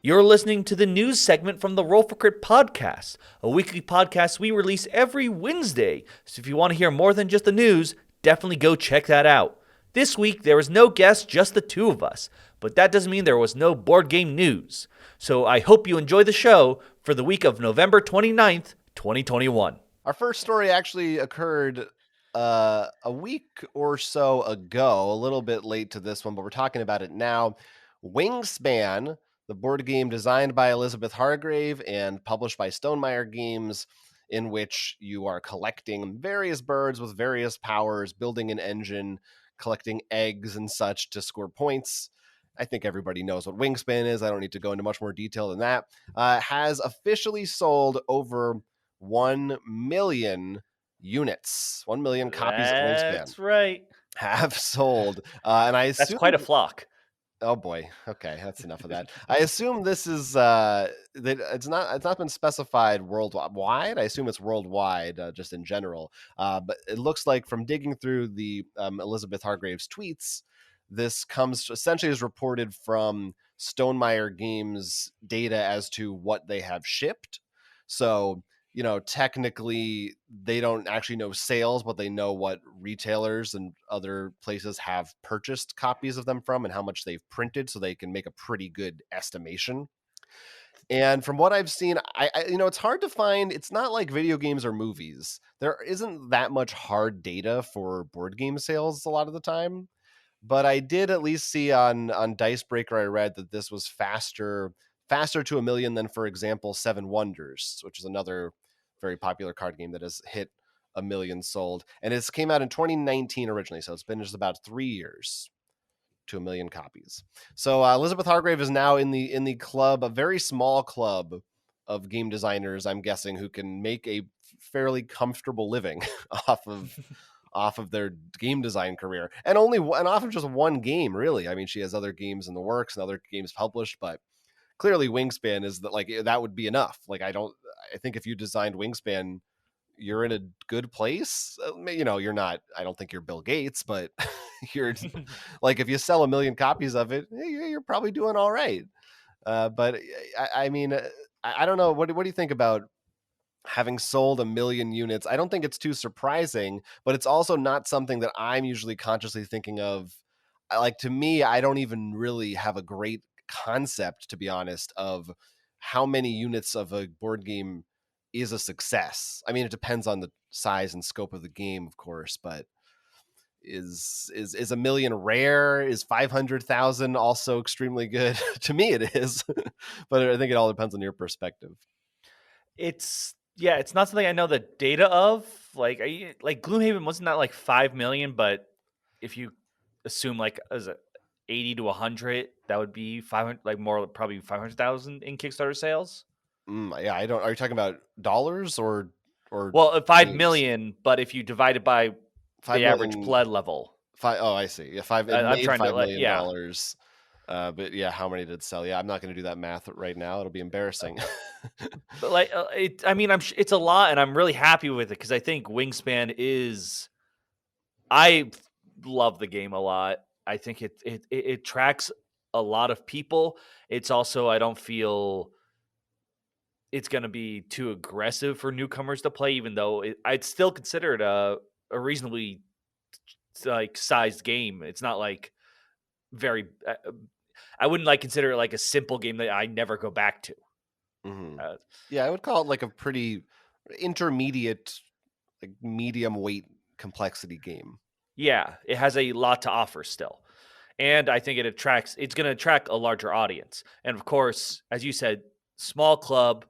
You're listening to the news segment from the Roll for Crit podcast, a weekly podcast we release every Wednesday. So if you want to hear more than just the news, definitely go check that out. This week, there was no guest, just the two of us, but that doesn't mean there was no board game news. So I hope you enjoy the show for the week of November 29th, 2021. Our first story actually occurred a week or so ago, a little bit late to this one, but we're talking about it now. Wingspan, the board game designed by Elizabeth Hargrave and published by Stonemaier Games, in which you are collecting various birds with various powers, building an engine, collecting eggs and such to score points. I think everybody knows what Wingspan is. I don't need to go into much more detail than that. Has officially sold over 1 million units. 1 million copies of Wingspan That's right. have sold. And I assume That's quite a flock. Oh boy. Okay, that's enough of that. I assume this is that it's not been specified worldwide. I assume it's worldwide, just in general. But it looks like from digging through the Elizabeth Hargrave's tweets, this comes essentially as reported from Stonemaier Games data as to what they have shipped. So, technically they don't actually know sales, but they know what retailers and other places have purchased copies of them from and how much they've printed, so they can make a pretty good estimation. And from what I've seen, I it's hard to find. It's not like video games or movies. There isn't that much hard data for board game sales a lot of the time. But I did at least see on Dicebreaker, I read that this was faster to 1 million than, for example, Seven Wonders, which is another very popular card game that has hit 1 million sold. And it came out in 2019 originally, so it's been just about 3 years to 1 million copies. So Elizabeth Hargrave is now in the club, a very small club of game designers, I'm guessing, who can make a fairly comfortable living off of their game design career, and off of just one game, really. I mean, she has other games in the works and other games published, but clearly Wingspan is that would be enough. I think if you designed Wingspan, you're in a good place. You're not, I don't think you're Bill Gates, but you're like, if you sell 1 million copies of it, you're probably doing all right. But I mean, I don't know. What do you think about having sold 1 million units? I don't think it's too surprising, but it's also not something that I'm usually consciously thinking of. To me, I don't even really have a great concept, to be honest, of how many units of a board game is a success. I mean, it depends on the size and scope of the game, of course, but is 1 million rare? Is 500,000 also extremely good? To me, it is, but I think it all depends on your perspective. It's not something I know the data of. Like Gloomhaven wasn't that like 5 million, but if you assume like as a 80 to 100, that would be 500, like more probably 500,000 in Kickstarter sales. Yeah, I don't. Are you talking about dollars or Well, 5 games? million, but if you divide it by 5 the average million. blood level, Oh, I see. Yeah, five. It I'm made trying to $5 like, million yeah. dollars. But yeah, how many did it sell? Yeah, I'm not going to do that math right now. It'll be embarrassing. But like, I mean, it's a lot, and I'm really happy with it because I think Wingspan is. I love the game a lot. I think it tracks a lot of people. It's also, I don't feel it's going to be too aggressive for newcomers to play, even though I'd still consider it a reasonably like sized game. It's not like very. I wouldn't like consider it like a simple game that I never go back to. Mm-hmm. Yeah, I would call it like a pretty intermediate, like medium weight complexity game. Yeah, it has a lot to offer still. And I think it's going to attract a larger audience. And of course, as you said, small club,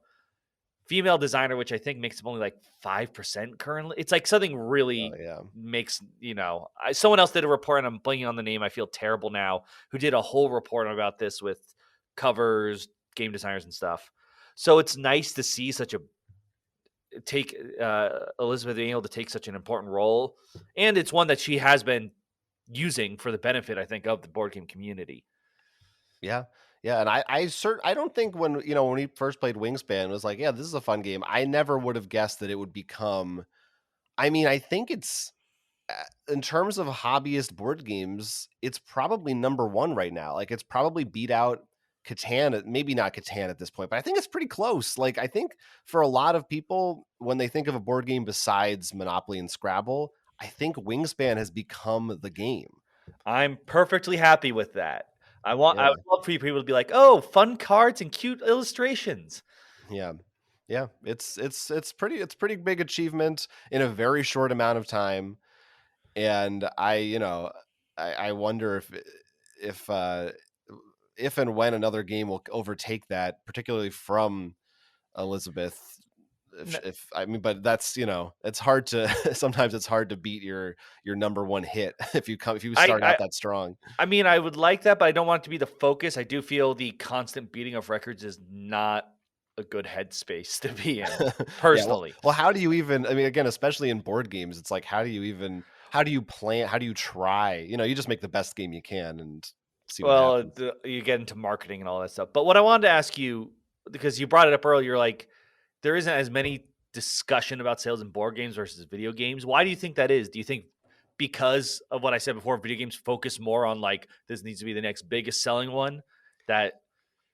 female designer, which I think makes up only like 5% currently. It's like something really makes, someone else did a report, and I'm blanking on the name. I feel terrible now, who did a whole report about this with covers, game designers and stuff. So it's nice to see Elizabeth being able to take such an important role. And it's one that she has been using for the benefit, I think, of the board game community. Yeah. Yeah, and I don't think when we first played Wingspan, it was like, yeah, this is a fun game. I never would have guessed that it would become. I mean, I think it's in terms of hobbyist board games, it's probably number one right now. Like, it's probably beat out Catan, maybe not Catan at this point, but I think it's pretty close. Like, I think for a lot of people, when they think of a board game besides Monopoly and Scrabble, I think Wingspan has become the game. I'm perfectly happy with that. I Yeah, would love for you people to be like, "Oh, fun cards and cute illustrations." yeah, yeah. It's pretty big achievement in a very short amount of time, and I wonder if uh, if and when another game will overtake that, particularly from Elizabeth. N If I mean, but that's it's hard to sometimes it's hard to beat your number one hit if you I start I out that strong. I mean, I would like that, but I don't want it to be the focus. I do feel the constant beating of records is not a good headspace to be in, Yeah, well, personally. how do you even? I mean, again, especially in board games, it's like how do you plan? How do you try? You just make the best game you can and see what Well, happens. you get into marketing and all that stuff. But what I wanted to ask you, because you brought it up earlier, like there isn't as many discussion about sales in board games versus video games. Why do you think that is? Do you think because of what I said before, video games focus more on like this needs to be the next biggest selling one? That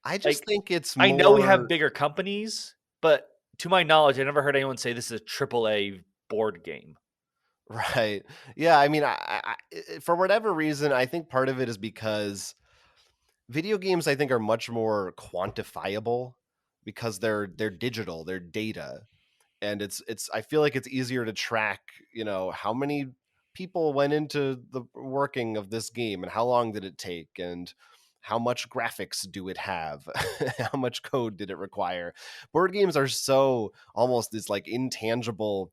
I just like think it's I know we have more bigger companies, but to my knowledge, I never heard anyone say this is a triple A board game. right. Yeah, I mean, for whatever reason, I think part of it is because video games, I think, are much more quantifiable because they're digital, they're data, and it's I feel like it's easier to track, how many people went into the working of this game and how long did it take and how much graphics do it have how much code did it require. Board games are so almost this like intangible,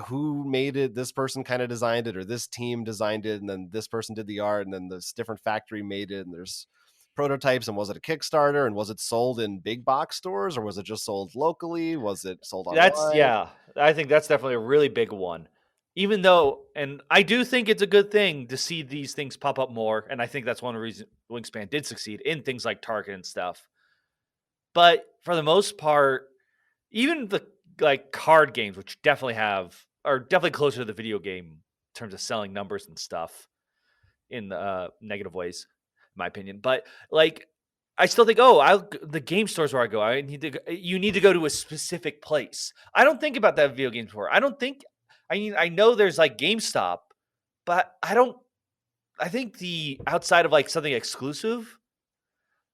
who made it, this person kind of designed it or this team designed it and then this person did the art and then this different factory made it and there's prototypes, and was it a Kickstarter and was it sold in big box stores or was it just sold locally, was it sold That's online? yeah, I think that's definitely a really big one. Even though, and I do think it's a good thing to see these things pop up more, and I think that's one reason Wingspan did succeed in things like Target and stuff. But for the most part, even the like card games, which definitely are definitely closer to the video game in terms of selling numbers and stuff in negative ways, in my opinion. But like, I still think, oh, the game stores where I go, you need to go to a specific place. I don't think about that video games before. I don't think. I mean, I know there's like GameStop, but I don't. I think the outside of like something exclusive.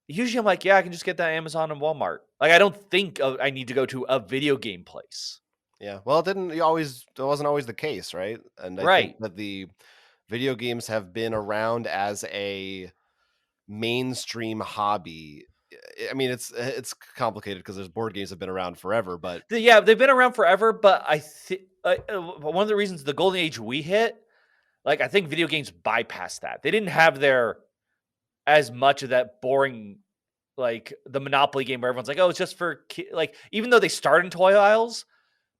Usually, I'm like, yeah, I can just get that Amazon and Walmart. Like, I don't think I need to go to a video game place. Yeah, well, it wasn't always the case, right? And I think Right. that the video games have been around as a mainstream hobby. I mean, it's complicated because there's board games have been around forever, but Yeah, they've been around forever, but I think one of the reasons the golden age we hit, like I think video games bypassed that. They didn't have their as much of that boring, like the Monopoly game where everyone's like, oh, it's just for like even though they started in toy aisles,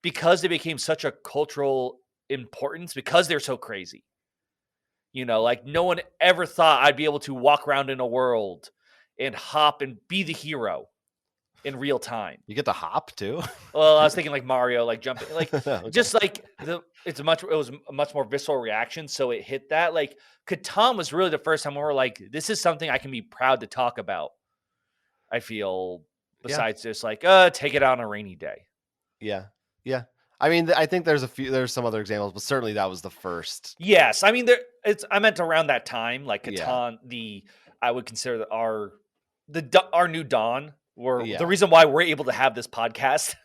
because they became such a cultural importance because they're so crazy. Like no one ever thought I'd be able to walk around in a world and hop and be the hero in real time. you get to hop too. Well, I was thinking like Mario, like jumping, like Okay. just like it was a much more visceral reaction, so it hit that. Like Catan was really the first time where we're like, this is something I can be proud to talk about. I feel Yeah. besides just like, take it out on a rainy day. Yeah. Yeah. I mean, I think there's some other examples, but certainly that was the first. Yes, I mean I meant around that time, like Yeah. Catan. I would consider that our new dawn were the Yeah. reason why we're able to have this podcast.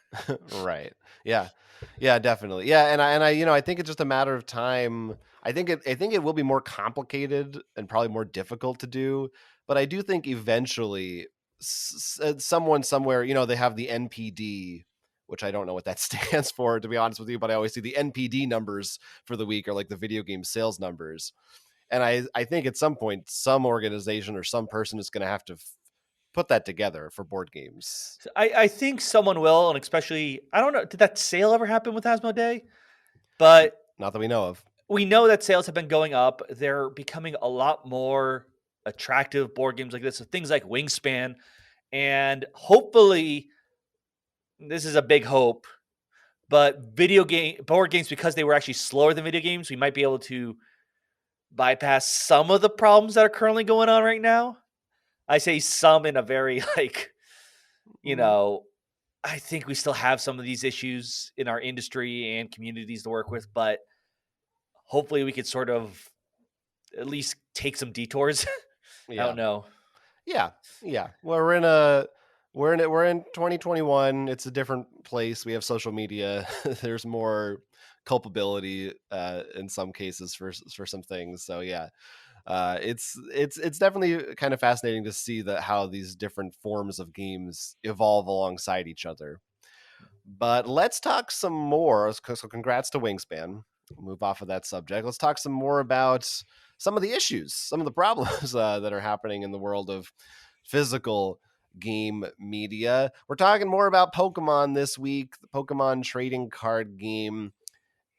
Right. Yeah. Yeah, definitely. Yeah, and I I think it's just a matter of time. I think it will be more complicated and probably more difficult to do, but I do think eventually someone somewhere, they have the NPD, which I don't know what that stands for, to be honest with you, but I always see the NPD numbers for the week, or like the video game sales numbers. And I think at some point some organization or some person is going to have to put that together for board games. So I think someone will, and especially I don't know, did that sale ever happen with Asmodee? But Not that we know of. we know that sales have been going up. They're becoming a lot more attractive board games like this, so things like Wingspan, and hopefully, this is a big hope. But video game board games, because they were actually slower than video games, we might be able to bypass some of the problems that are currently going on right now. I say some in a very you Mm, know, I think we still have some of these issues in our industry and communities to work with, but hopefully we could sort of at least take some detours. I don't yeah. know. Yeah, yeah. Well, we're in 2021. It's a different place. We have social media. There's more culpability in some cases for some things. So yeah, it's definitely kind of fascinating to see that how these different forms of games evolve alongside each other. But let's talk some more. So congrats to Wingspan. We'll move off of that subject. Let's talk some more about some of the issues, some of the problems that are happening in the world of physical game media. We're talking more about Pokemon this week, the Pokemon trading card game,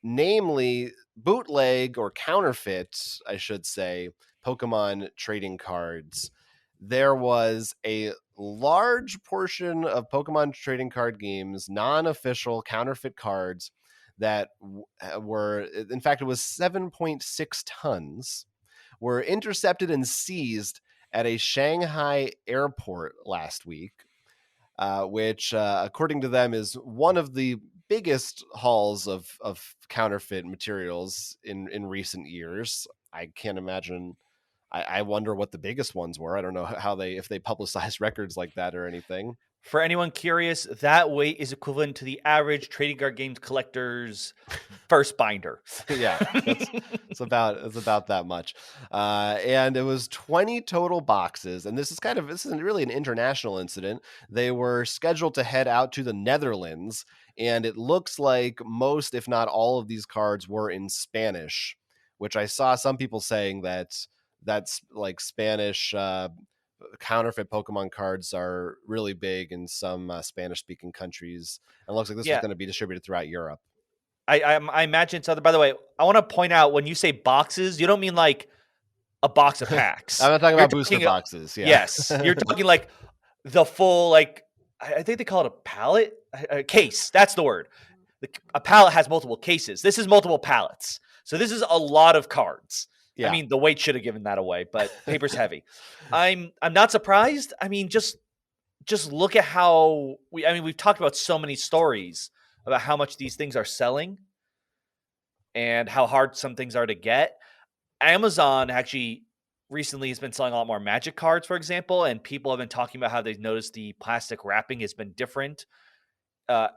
namely bootleg or counterfeit, I should say, Pokemon trading cards. There was a large portion of Pokemon trading card games, non official counterfeit cards that were, in fact, it was 7.6 tons, were intercepted and seized at a Shanghai airport last week, which, according to them, is one of the biggest hauls of counterfeit materials in recent years. I can't imagine. I wonder what the biggest ones were. I don't know how they if they publicize records like that or anything. For anyone curious, that weight is equivalent to the average trading card games collector's first binder. Yeah, that's it's about that much. And it was 20 total boxes, and this isn't really an international incident. They were scheduled to head out to the Netherlands, and it looks like most, if not all, of these cards were in Spanish, which I saw some people saying that's like Spanish. Counterfeit Pokemon cards are really big in some Spanish speaking countries, and it looks like this was Yeah, going to be distributed throughout Europe. I imagine it's other. By the way, I want to point out when you say boxes, you don't mean like a box of I'm packs. not talking You're about booster talking, boxes. Yeah. yes, you're talking like the full I think they call it a pallet, a case. That's the word. A pallet has multiple cases. This is multiple pallets. So this is a lot of cards. I Yeah. mean, the weight should have given that away, but paper's heavy. I'm not surprised. I mean, just look at how we've talked about so many stories about how much these things are selling and how hard some things are to get. Amazon actually recently has been selling a lot more magic cards, for example, and people have been talking about how they've noticed the plastic wrapping has been different. Uh,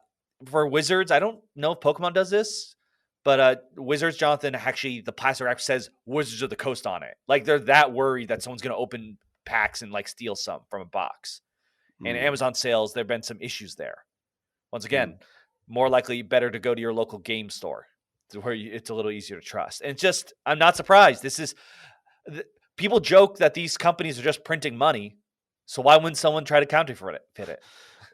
for Wizards, I don't know if Pokemon does this, but Wizards, Jonathan, actually the plastic wrap says Wizards of the Coast on it. Like they're that worried that someone's going to open packs and like steal some from a box. And Mm, Amazon sales, there have been some issues there. Once mm. again, more likely better to go to your local game store where it's a little easier to trust. And just, I'm not surprised. People joke that these companies are just printing money. So why wouldn't someone try to counterfeit it?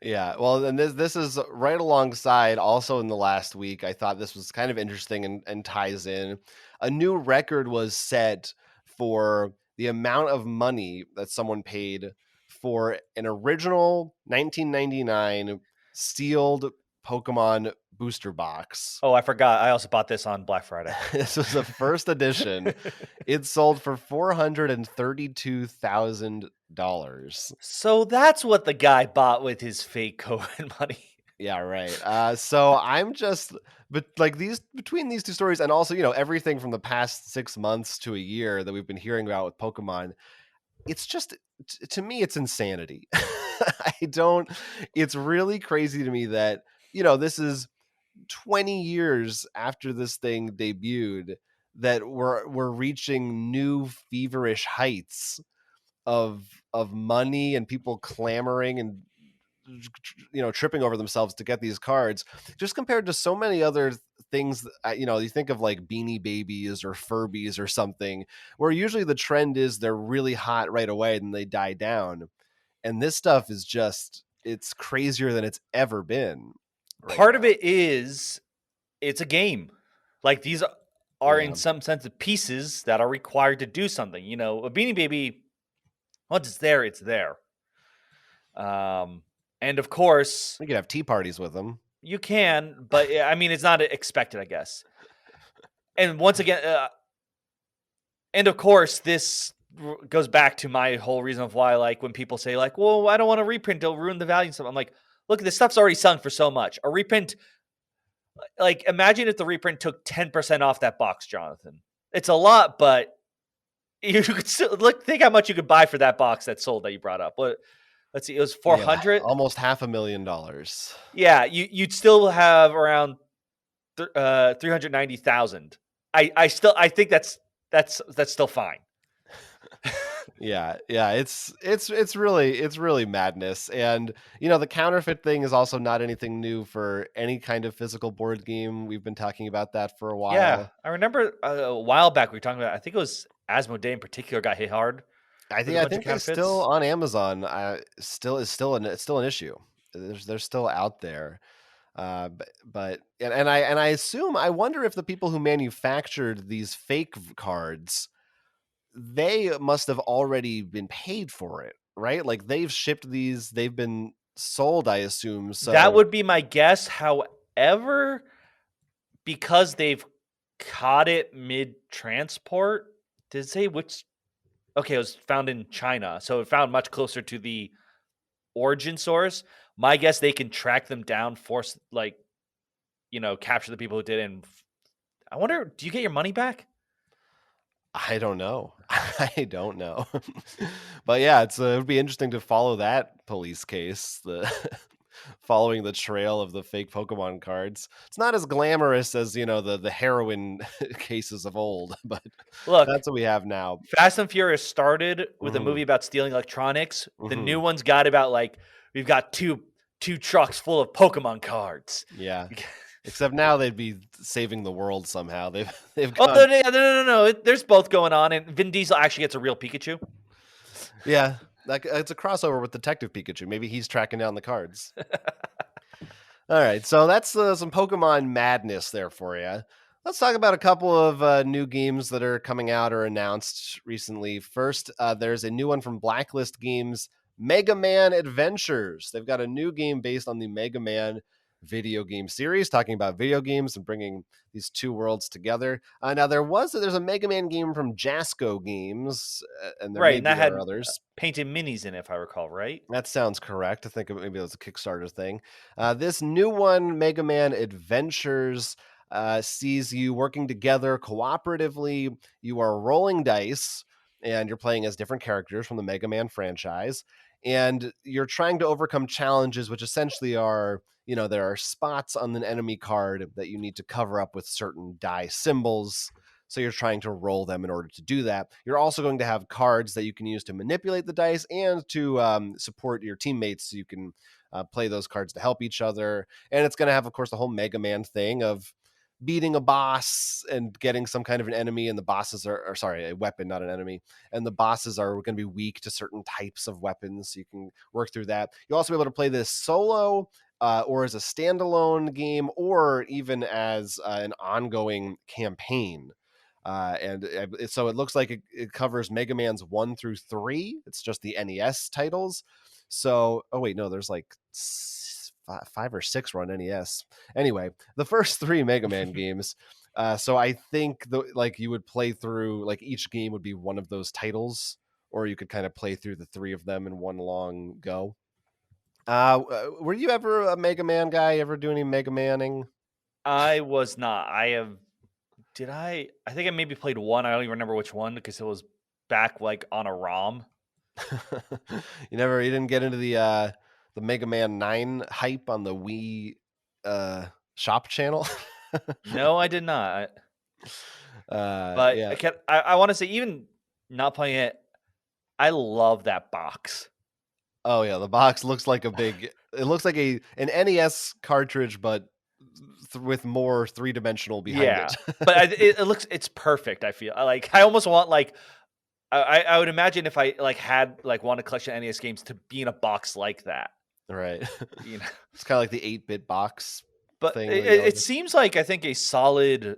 Yeah. Well, and this is right alongside also in the last week. I thought this was kind of interesting and ties in. A new record was set for the amount of money that someone paid for an original 1999 sealed Pokemon booster box. Oh, I forgot. I also bought this on Black Friday. This was the first edition. It sold for $432,000. So that's what the guy bought with his fake COVID money. Yeah, right. So I'm just, but like these between these two stories, and also everything from the past 6 months to a year that we've been hearing about with Pokemon, it's just to me it's insanity. I don't. It's really crazy to me that this is 20 years after this thing debuted that we're reaching new feverish heights of money and people clamoring and tripping over themselves to get these cards, just compared to so many other things. You think of like Beanie Babies or Furbies or something, where usually the trend is they're really hot right away and they die down, and this stuff is just, it's crazier than it's ever been right Part of now. it is it's a game. Like these are in Yeah, some sense of pieces that are required to do something. A Beanie Baby, once it's there, it's there. And of course, we could have tea parties with them. you can, but I mean, it's not expected, I guess. And once again, and of course, goes back to my whole reason of why, like, when people say, like, "Well, I don't want to reprint; it'll ruin the value." And stuff, I'm like, look, this stuff's already selling for so much. A reprint, like, imagine if the reprint took 10% off that box, Jonathan. It's a lot, but you could still think how much you could buy for that box that sold that you brought up. What? Let's see, it was Yeah, 400. almost $500,000. Yeah, you'd still have around 390,000. I think that's still fine. Yeah, it's really madness. And the counterfeit thing is also not anything new for any kind of physical board game. We've been talking about that for a Yeah, while. I remember a while back we were talking about. I think it was Asmodee in particular got hit hard with a I bunch of think they still counterfeits. on Amazon. It's still an issue. They're still out there. And I assume, I wonder if the people who manufactured these fake cards, they must have already been paid for it, right? Like they've shipped these, they've been sold, I assume. That So would be my guess. However, because they've caught it mid transport, did it say which? Okay, it was found in China, so it found much closer to the origin source. My guess, they can track them down, force capture the people who did it. And I wonder, do you get your money back? I don't know. I don't know. But yeah, it would be interesting to follow that police case, the following the trail of the fake Pokemon cards. It's not as glamorous as, the heroin cases of old, but Look, that's what we have now. Fast and Furious started with a Hmm. movie about stealing electronics. The Hmm. new one's got about like we've got two trucks full of Pokemon cards. Yeah. Except now they'd be saving the world somehow. They've Oh gone. no, no! There's both going on, and Vin Diesel actually gets a real Pikachu. Yeah, it's a crossover with Detective Pikachu. Maybe he's tracking down the cards. All right, so that's some Pokemon madness there for you. Let's talk about a couple of new games that are coming out or announced recently. First, there's a new one from Blacklist Games, Mega Man Adventures. They've got a new game based on the Mega Man video game series, talking about video games and bringing these two worlds together. Now, there's a Mega Man game from Jasco Games, and Right, and there that are had others. painted minis in it, if I recall, right? That sounds correct. I think maybe it was a Kickstarter thing. This new one, Mega Man Adventures, sees you working together cooperatively. You are rolling dice, and you're playing as different characters from the Mega Man franchise. And you're trying to overcome challenges, which essentially are, there are spots on an enemy card that you need to cover up with certain die symbols. So you're trying to roll them in order to do that. You're also going to have cards that you can use to manipulate the dice and to support your teammates. So you can play those cards to help each other. And it's going to have, of course, the whole Mega Man thing of beating a boss and getting some kind of an enemy, and the bosses or sorry, a weapon, not an enemy, and the bosses are going to be weak to certain types of weapons, so you can work through that. You'll also be able to play this solo, or as a standalone game, or even as an ongoing campaign. So it looks like it covers Mega Man's 1 through 3. It's just the NES titles. So, oh wait, no, there's like 5 or 6 run NES. Anyway, the first 3 Mega Man games. So I think you would play through, like, each game would be one of those titles, or you could kind of play through the 3 of them in one long go. Were you ever a Mega Man guy? Ever do any Mega Manning? I was not. Did I? I think I maybe played one. I don't even remember which one because it was back like on a ROM. You didn't get into the Mega Man 9 hype on the Wii shop channel? No, I did not. But Yeah. I want to say, even not playing it, I love that box. Oh yeah, the box looks like it looks like an NES cartridge, but with more three-dimensional behind Yeah, it. but it's perfect. I feel I almost want I would imagine if I had wanted a collection of NES games to be in a box like that. Right. You know, It's kind of like the 8-bit box but thing that you it always. seems like, I think, a solid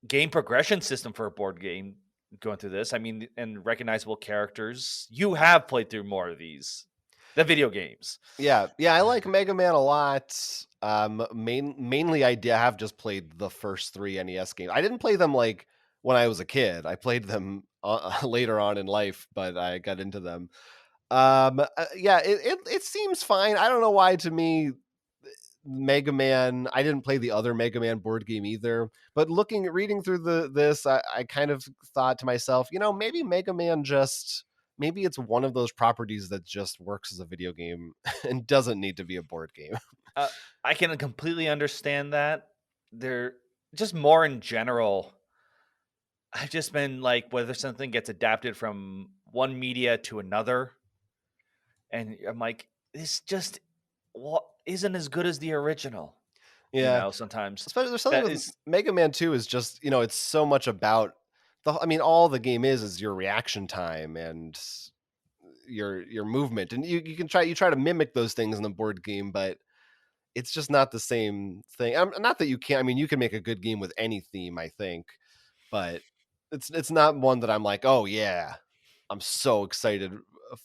game progression system for a board game going through this. I mean, and recognizable characters. You have played through more of the video games. Yeah, I like Mega Man a lot. Mainly I have just played the first 3 NES games. I didn't play them like when I was a kid. I played them later on in life, but I got into them. Yeah, it seems fine. I don't know why to me Mega Man. I didn't play the other Mega Man board game either, but reading through this, I kind of thought to myself, maybe Mega Man just maybe it's one of those properties that just works as a video game and doesn't need to be a board game. Uh, I can completely understand that. They're just more in general. I've just been like, whether something gets adapted from one media to another, and I'm like, this just what isn't as good as the original. Yeah, Sometimes especially there's something that with is. Mega Man 2 is just, it's so much about I mean, all the game is your reaction time and your movement. And you try to mimic those things in the board game, but it's just not the same thing. Not that you can't. I mean, you can make a good game with any theme, I think, but it's not one that I'm like, oh yeah, I'm so excited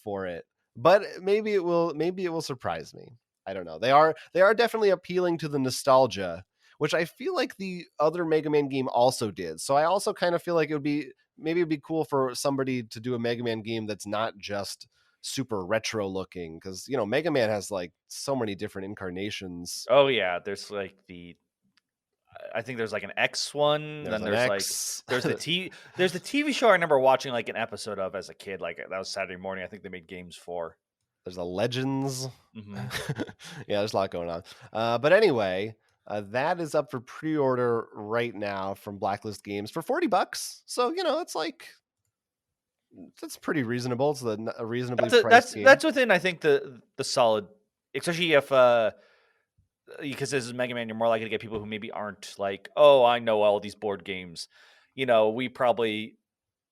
for it. But maybe it will surprise me. I don't know. They are definitely appealing to the nostalgia, which I feel like the other Mega Man game also did. So I also kind of feel like it'd be cool for somebody to do a Mega Man game that's not just super retro looking, because Mega Man has like so many different incarnations. Oh yeah, there's like the. I think there's like an X one. There's Then an there's like X. there's the TV show I remember watching like an episode of as a kid. Like that was Saturday morning. I think they made games for. There's a Legends. Hmm. Yeah, there's a lot going on. But anyway, that is up for pre-order right now from Blacklist Games for $40. So it's like that's pretty reasonable. It's a reasonably priced game. That's within I think the solid, especially if because this is Mega Man, you're more likely to get people who maybe aren't like, oh, I know all these board games. We probably,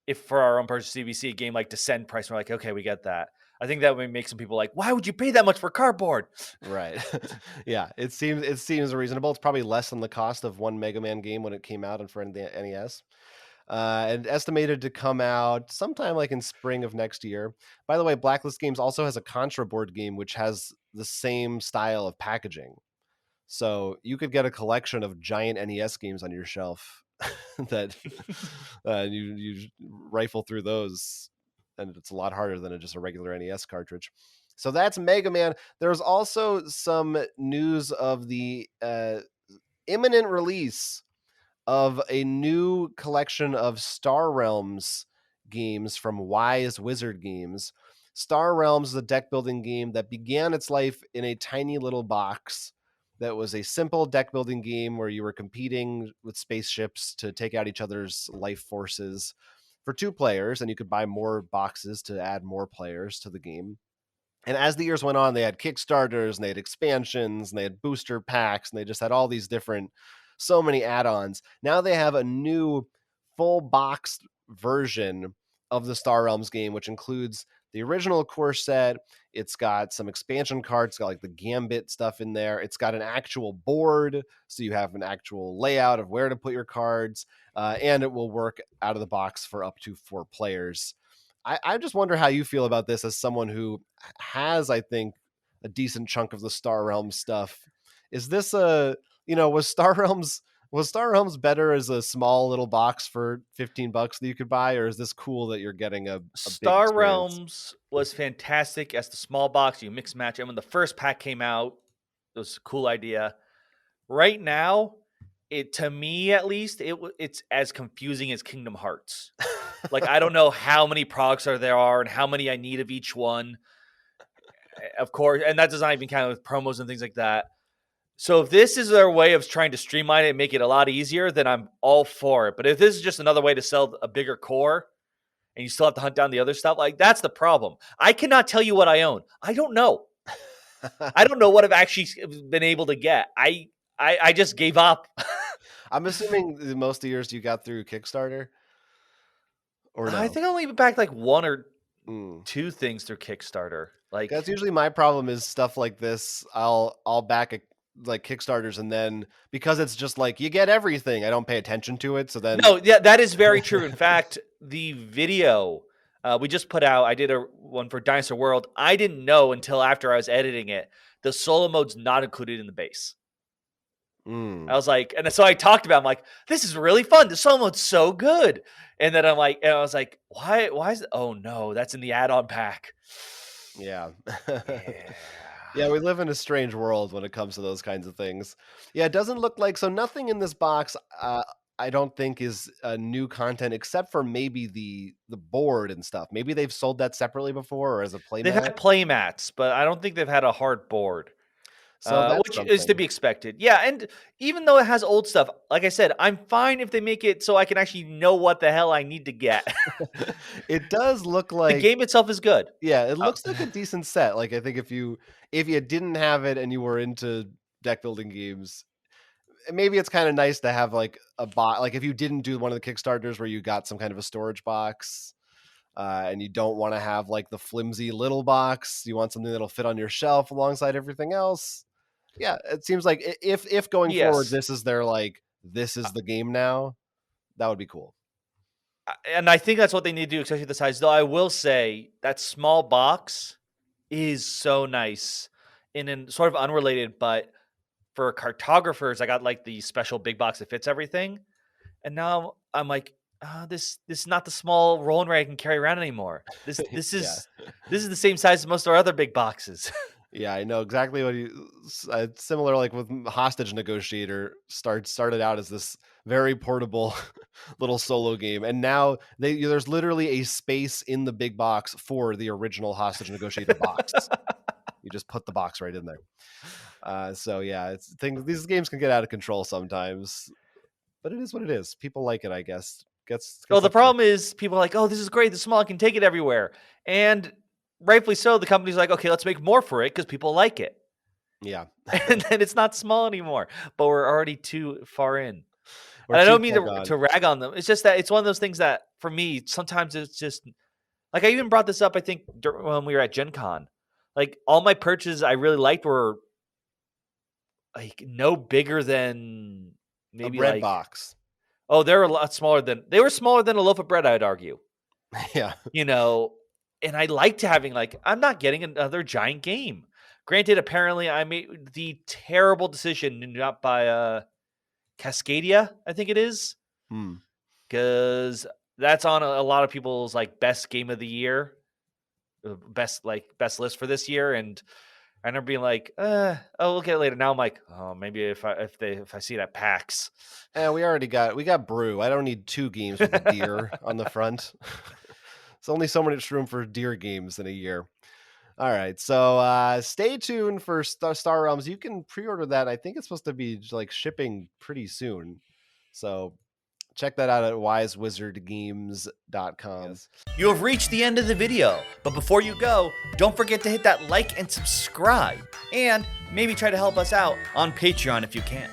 if for our own purchase, if we see a game like Descent price, we're like, okay, we get that. I think that would make some people like, why would you pay that much for cardboard? Right. Yeah, it seems reasonable. It's probably less than the cost of one Mega Man game when it came out in front of the NES. And estimated to come out sometime like in spring of next year. By the way, Blacklist Games also has a Contra board game which has the same style of packaging. So you could get a collection of giant NES games on your shelf that you rifle through those, and it's a lot harder than just a regular NES cartridge. So that's Mega Man. There's also some news of the imminent release of a new collection of Star Realms games from Wise Wizard Games. Star Realms is a deck building game that began its life in a tiny little box that was a simple deck building game where you were competing with spaceships to take out each other's life forces for 2 players, and you could buy more boxes to add more players to the game. And as the years went on, they had Kickstarters and they had expansions and they had booster packs and they just had all these different, so many add-ons. Now they have a new full boxed version of the Star Realms game, which includes the original core set. It's got some expansion cards. It's got like the Gambit stuff in there. It's got an actual board, so you have an actual layout of where to put your cards, and it will work out of the box for up to 4 players. I just wonder how you feel about this as someone who has, I think, a decent chunk of the Star Realms stuff. Is this was Star Realms better as a small little box for $15 that you could buy, or is this cool that you're getting a big Star experience? Realms was fantastic as the small box. You mix match, and when the first pack came out, it was a cool idea. Right now, to me at least, it's as confusing as Kingdom Hearts. Like I don't know how many products there are and how many I need of each one. Of course, and that does not even count with promos and things like that. So if this is their way of trying to streamline it and make it a lot easier, then I'm all for it. But if this is just another way to sell a bigger core and you still have to hunt down the other stuff, like that's the problem. I cannot tell you what I own. I don't know. I don't know what I've actually been able to get. I just gave up. I'm assuming most of yours you got through Kickstarter, or I no? think I only backed like one or Mm. two things through Kickstarter. That's Like usually my problem is stuff like this. I'll back like Kickstarters, and then because it's just like you get everything, I don't pay attention to it. So then, no, yeah, that is very true. In fact, the video we just put out, I did one for Dinosaur World. I didn't know until after I was editing it. The solo mode's not included in the base. Mm. I was like, and so I talked about, I'm like, this is really fun. The solo mode's so good. And then I'm like, and I was like, why is it? Oh no, that's in the add-on pack. Yeah. Yeah. Yeah, we live in a strange world when it comes to those kinds of things. Yeah, it doesn't look like so nothing in this box I don't think is new content except for maybe the board and stuff. Maybe they've sold that separately before or as a They've playmat. had play mats, but I don't think they've had a hard board. So that's Which is to something. be expected. Yeah, and even though it has old stuff, like I said, I'm fine if they make it so I can actually know what the hell I need to get. It does look The like game itself is good. yeah, it Uh, looks like a decent set. Like I think if you didn't have it and you were into deck building games, maybe it's kind of nice to have like a box. Like if you didn't do one of the Kickstarters where you got some kind of a storage box, and you don't want to have like the flimsy little box, you want something that'll fit on your shelf alongside everything else. Yeah, it seems like if going forward yes. this is their like this is the game now, that would be cool. And I think that's what they need to do, especially the size. Though I will say that small box is so nice. In sort of unrelated, but for cartographers, I got like the special big box that fits everything. And now I'm like, this is not the small rolling ray I can carry around anymore. This this Yeah. is this is the same size as most of our other big boxes. Yeah, I know exactly what you. Similar, like with Hostage Negotiator, started out as this very portable little solo game, and now there's literally a space in the big box for the original Hostage Negotiator box. You just put the box right in there. So yeah, it's things. These games can get out of control sometimes, but it is what it is. People like it, I guess. Well, Gets the up to problem is people are like, oh, this is great. This small, I can take it everywhere. And rightfully so, the company's like, okay, let's make more for it because people like it. yeah. And then it's not small anymore, but we're already too far in. We're And I too don't mean far to gone. rag on them. It's just that it's one of those things that for me, sometimes it's just like I even brought this up, I think, when we were at Gen Con. Like all my purchases I really liked were like no bigger than A maybe bread like, box. oh, they were smaller than a loaf of bread, I'd argue. Yeah. You know, and I liked having like I'm not getting another giant game. Granted, apparently I made the terrible decision to not buy Cascadia, I think it is, Hmm. because that's on a lot of people's like best game of the year, best list for this year, and I remember being like, "Oh, we'll get it later." Now I'm like, "Oh, maybe if I see it at PAX." And we got Brew. I don't need two games with a deer on the front. It's only so much room for deer games in a year. All right, so stay tuned for Star Realms. You can pre-order that. I think it's supposed to be like shipping pretty soon. So check that out at wisewizardgames.com. Yes. You have reached the end of the video, but before you go, don't forget to hit that like and subscribe, and maybe try to help us out on Patreon if you can.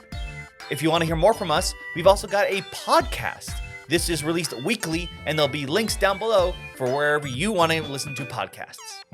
If you want to hear more from us, we've also got a podcast. This is released weekly, and there'll be links down below for wherever you want to listen to podcasts.